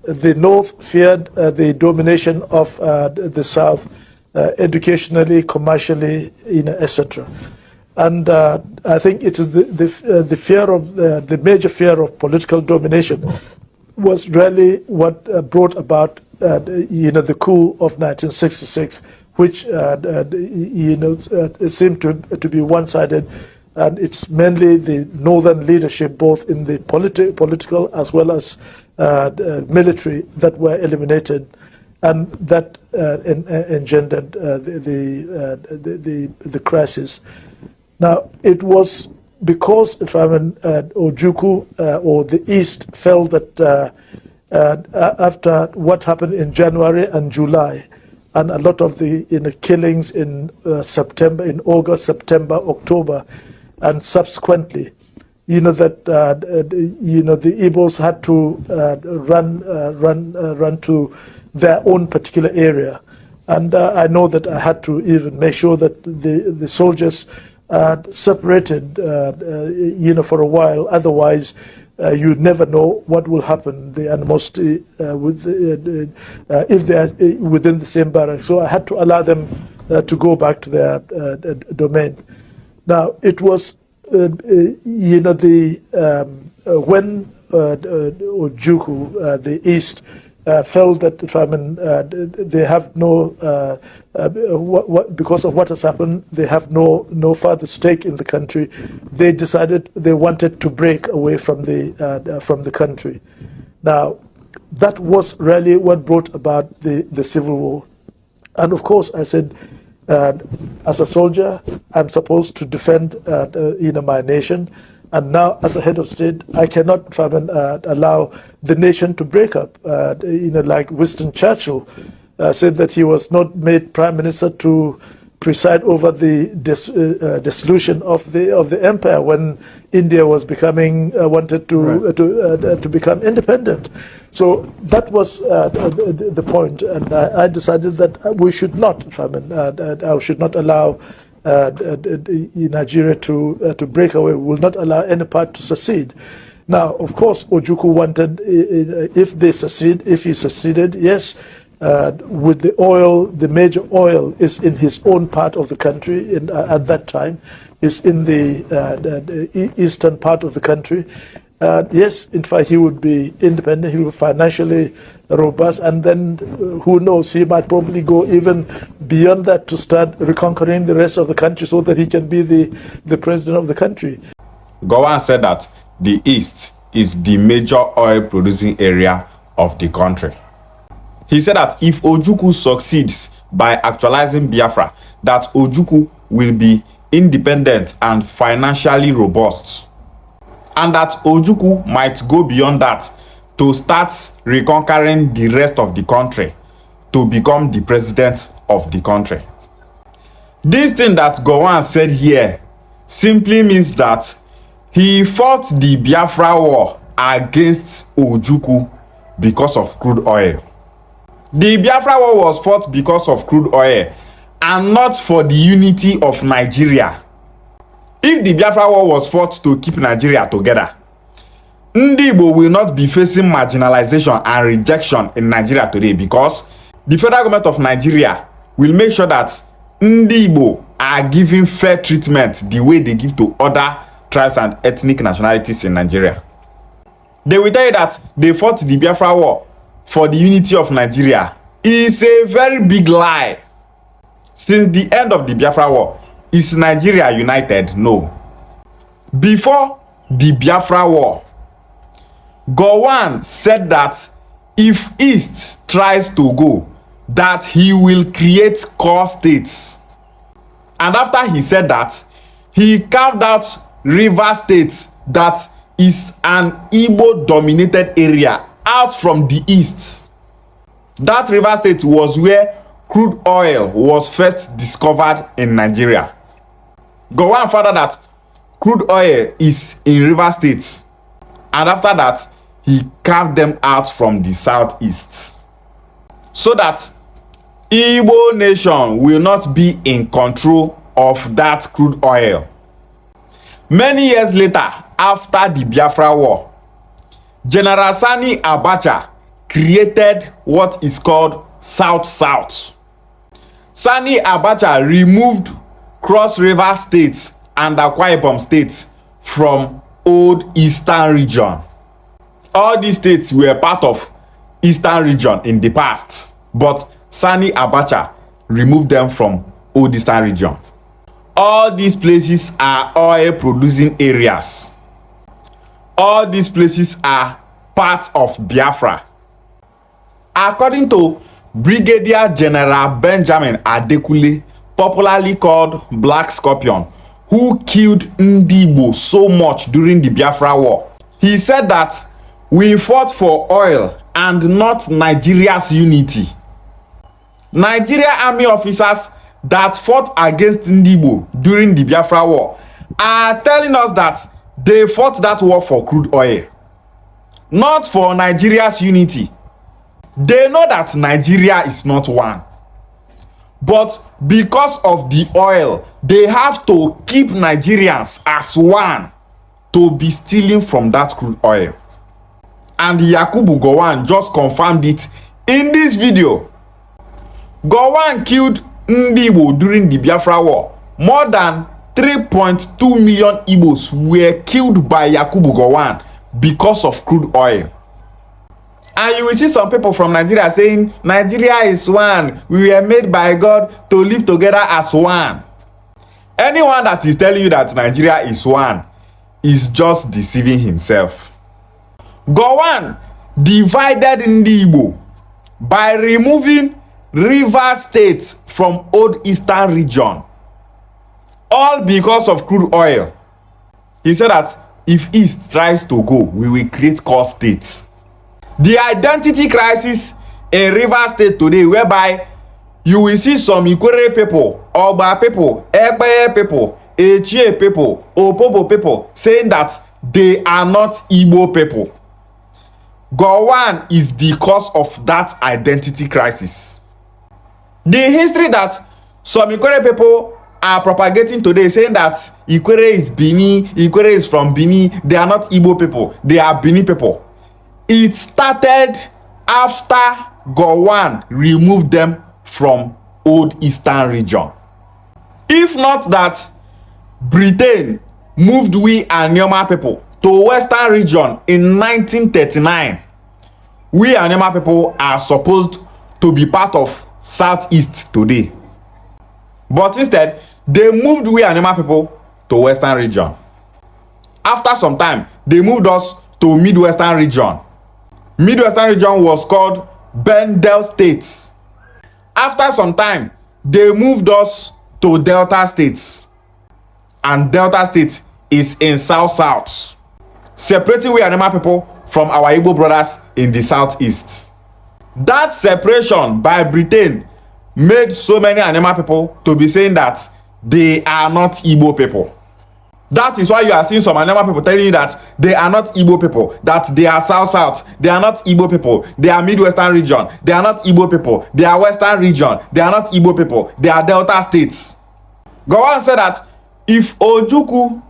the North feared the domination of the South, educationally, commercially, etc. And I think it is the fear of the major fear of political domination was really what brought about the coup of 1966, which seemed to be one-sided, and it's mainly the northern leadership, both in the political as well as military, that were eliminated, and that engendered the crisis. Now, it was because Ojukwu or the East felt that after what happened in January and July, and a lot of the killings in September, in August, September, October, and subsequently, that the Igbos had to run to their own particular area, and I know that I had to even make sure that the soldiers separated, for a while. Otherwise, you never know what will happen. The animosity if they are within the same barrack. So I had to allow them to go back to their domain. Now it was, when Ojukwu, the East, felt that they have no, because of what has happened, they have no further stake in the country. They decided they wanted to break away from the country. Now, that was really what brought about the Civil War. And of course, I said, as a soldier, I'm supposed to defend my nation. And now, as a head of state, I cannot allow the nation to break up. Like Winston Churchill said that he was not made prime minister to preside over the dissolution of the empire when India was wanted to become independent. So that was the point, and I decided that we should not. I should not allow Nigeria to break away. We will not allow any part to secede. Now, of course, Ojukwu wanted, if he succeeded, yes, with the oil, the major oil is in his own part of the country, at that time, is in the eastern part of the country. Yes, in fact, he would be independent, he would be financially robust, and then who knows, he might probably go even beyond that to start reconquering the rest of the country so that he can be the president of the country. Gowon said that the East is the major oil producing area of the country. He said that if Ojukwu succeeds by actualizing Biafra, that Ojukwu will be independent and financially robust, and that Ojukwu might go beyond that to start reconquering the rest of the country to become the president of the country. This thing that Gowon said here simply means that he fought the Biafra war against Ojukwu because of crude oil. The Biafra war was fought because of crude oil and not for the unity of Nigeria. If the Biafra war was fought to keep Nigeria together, Ndi Igbo will not be facing marginalization and rejection in Nigeria today, because the federal government of Nigeria will make sure that Ndi Igbo are given fair treatment the way they give to other tribes and ethnic nationalities in Nigeria. They will tell you that they fought the Biafra war for the unity of Nigeria. It's a very big lie. Since the end of the Biafra war, is Nigeria united? No. Before the Biafra war, Gowon said that if East tries to go, that he will create core states. And after he said that, he carved out River State that is an Igbo-dominated area out from the East. That River State was where crude oil was first discovered in Nigeria. Gowon found out that crude oil is in River State, and after that, he carved them out from the southeast, so that Igbo nation will not be in control of that crude oil. Many years later, after the Biafra war, General Sani Abacha created what is called South-South. Sani Abacha removed Cross River State and Akwa Ibom State from old Eastern region. All these states were part of Eastern region in the past, but Sani Abacha removed them from old Eastern region. All these places are oil producing areas. All these places are part of Biafra. According to Brigadier General Benjamin Adekunle, popularly called Black Scorpion, who killed Ndi Igbo so much during the Biafra War, he said that we fought for oil and not Nigeria's unity. Nigeria army officers that fought against Ndi Igbo during the Biafra War are telling us that they fought that war for crude oil, not for Nigeria's unity. They know that Nigeria is not one, but because of the oil, they have to keep Nigerians as one to be stealing from that crude oil. And Yakubu Gowon just confirmed it in this video. Gowon killed Ndi Igbo during the Biafra War. More than 3.2 million Igbos were killed by Yakubu Gowon because of crude oil. And you will see some people from Nigeria saying, Nigeria is one. We were made by God to live together as one. Anyone that is telling you that Nigeria is one is just deceiving himself. Gowon divided Ndi Igbo by removing river states from old Eastern region, all because of crude oil. He said that if East tries to go, we will create core states. The identity crisis in River State today, whereby you will see some Ikwere people, Oba people, Ekpeye people, Echie people, Opobo people saying that they are not Igbo people. Gowon is the cause of that identity crisis. The history that some Ikwere people are propagating today, saying that Ikwere is Bini, Ikwere is from Bini, they are not Igbo people, they are Bini people. It started after Gowon removed them from old Eastern region. If not that Britain moved we Anyoma people to Western region in 1939, we Anyoma people are supposed to be part of Southeast today. But instead, they moved we Anyoma people to Western region. After some time, they moved us to Midwestern region. Midwestern region was called Bendel States. After some time, they moved us to Delta States. And Delta State is in South-South, separating we Anyoma people from our Igbo brothers in the Southeast. That separation by Britain made so many Anyoma people to be saying that they are not Igbo people. That is why you are seeing some Anyoma people telling you that they are not Igbo people, that they are South-South, they are not Igbo people, they are Midwestern region, they are not Igbo people, they are Western region, they are not Igbo people, they are Delta States. Gowon said that if Ojukwu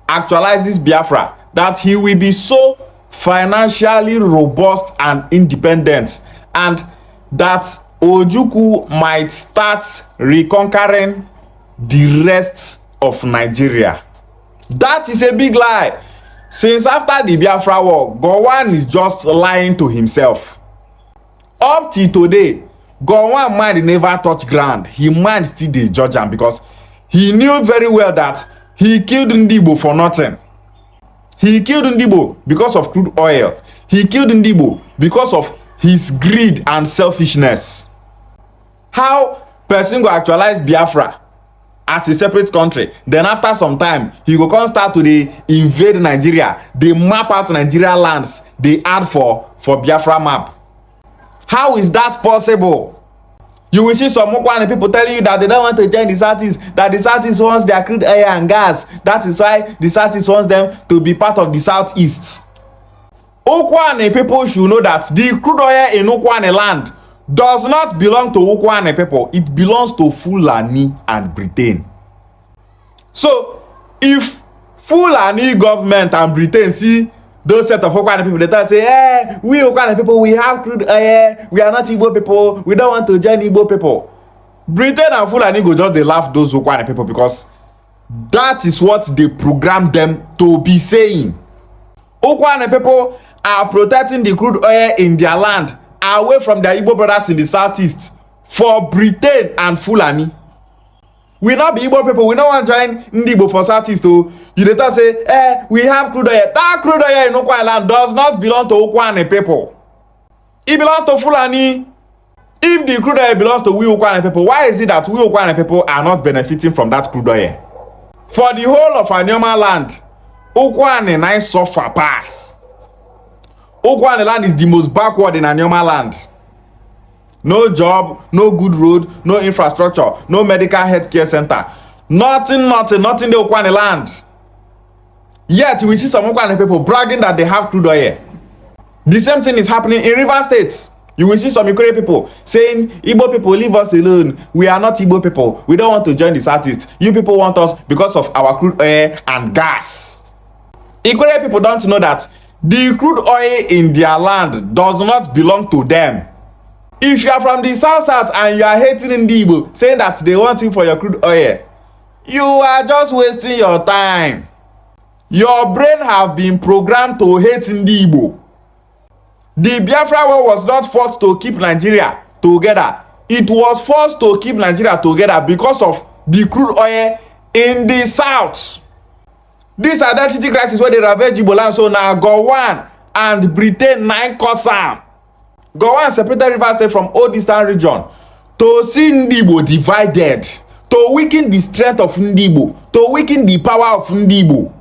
actualizes Biafra, that he will be so financially robust and independent, and that Ojukwu might start reconquering the rest of Nigeria. That is a big lie. Since after the Biafra War, Gowon is just lying to himself. Up till today, Gowon mind never touch ground. He mind still dey judge am because he knew very well that he killed Ndi Igbo for nothing. He killed Ndi Igbo because of crude oil. He killed Ndi Igbo because of his greed and selfishness. How person go actualize Biafra as a separate country, then after some time he go come start to dey invade Nigeria, dey map out Nigeria lands, dey add for Biafra map? How is that possible? You will see some Mokwane people telling you that they don't want to join the Southeast, that the Southeast wants their crude oil and gas. That is why the Southeast wants them to be part of the Southeast. Ukwane people should know that the crude oil in Ukwane land does not belong to Ukwane people. It belongs to Fulani and Britain. So, if Fulani government and Britain see those set of Okwane people, they tell say, hey, we Okwane people, we have crude oil, we are not Igbo people, we don't want to join Igbo people. Britain and Fulani go just they laugh those Okwane people because that is what they programmed them to be saying. Okwane people are protecting the crude oil in their land away from their Igbo brothers in the southeast for Britain and Fulani. We not be Igbo people, we don't want to join Igbo for southeast. You later say, we have crude oil. That crude oil in Okwane land does not belong to Okwane people. It belongs to Fulani. If the crude oil belongs to we Okwane people, why is it that we Okwane people are not benefiting from that crude oil? For the whole of Anyoma land, Okwane nice suffer pass. Okwane land is the most backward in Anyoma land. No job, no good road, no infrastructure, no medical health care center. Nothing the Okwane land. Yet we see some Okwane people bragging that they have crude oil. The same thing is happening in River State. You will see some Ikore people saying, Igbo people, leave us alone. We are not Igbo people. We don't want to join the Southeast. You people want us because of our crude oil and gas. Ikore people don't know that the crude oil in their land does not belong to them. If you are from the South and you are hating in the Igbo, saying that they want you for your crude oil, you are just wasting your time. Your brain have been programmed to hate in the Igbo. The Biafra war was not fought to keep Nigeria together. It was forced to keep Nigeria together because of the crude oil in the south. This identity crisis where they ravage Igbo land, so now Gowon and Britain 9 cause am. Gowon separated River State from Old Eastern region to see Igbo divided, to weaken the strength of Igbo, to weaken the power of Igbo.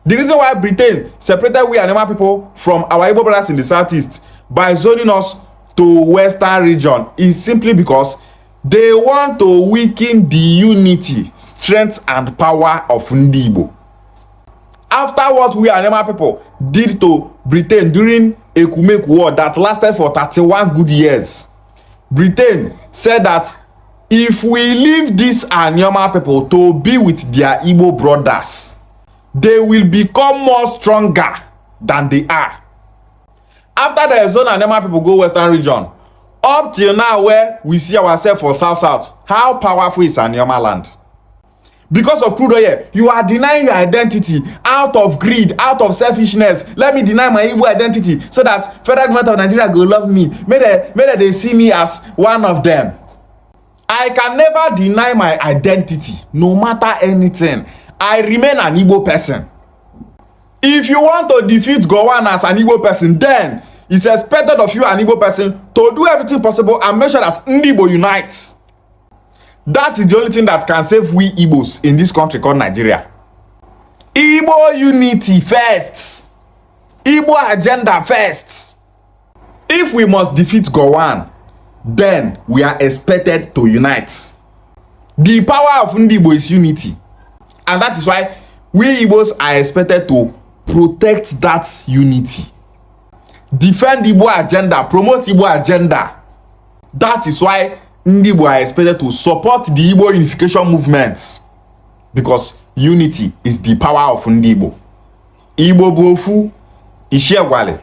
The reason why Britain separated we Anyoma people from our Igbo brothers in the southeast by zoning us to Western region is simply because they want to weaken the unity, strength, and power of Igbo. After what we Anyoma people did to Britain during a Kumeku war that lasted for 31 good years, Britain said that if we leave these Anyoma people to be with their Igbo brothers, they will become more stronger than they are. After the zone Anyoma people go Western region, up till now where we see ourselves for South, how powerful is Anyoma land? Because of crude oil, you are denying your identity out of greed, out of selfishness. Let me deny my Igbo identity so that federal government of Nigeria go love me. May they see me as one of them. I can never deny my identity, no matter anything. I remain an Igbo person. If you want to defeat Gowon as an Igbo person, then it's expected of you, an Igbo person, to do everything possible and make sure that Igbo unites. That is the only thing that can save we Igbos in this country called Nigeria. Igbo unity first. Igbo agenda first. If we must defeat Gowon, then we are expected to unite. The power of Igbo is unity. And that is why we Igbos are expected to protect that unity. Defend Igbo agenda, promote Igbo agenda. That is why Igbo are expected to support the Igbo unification movement. Because unity is the power of Igbo. Igbo bofu, Ishiagwale.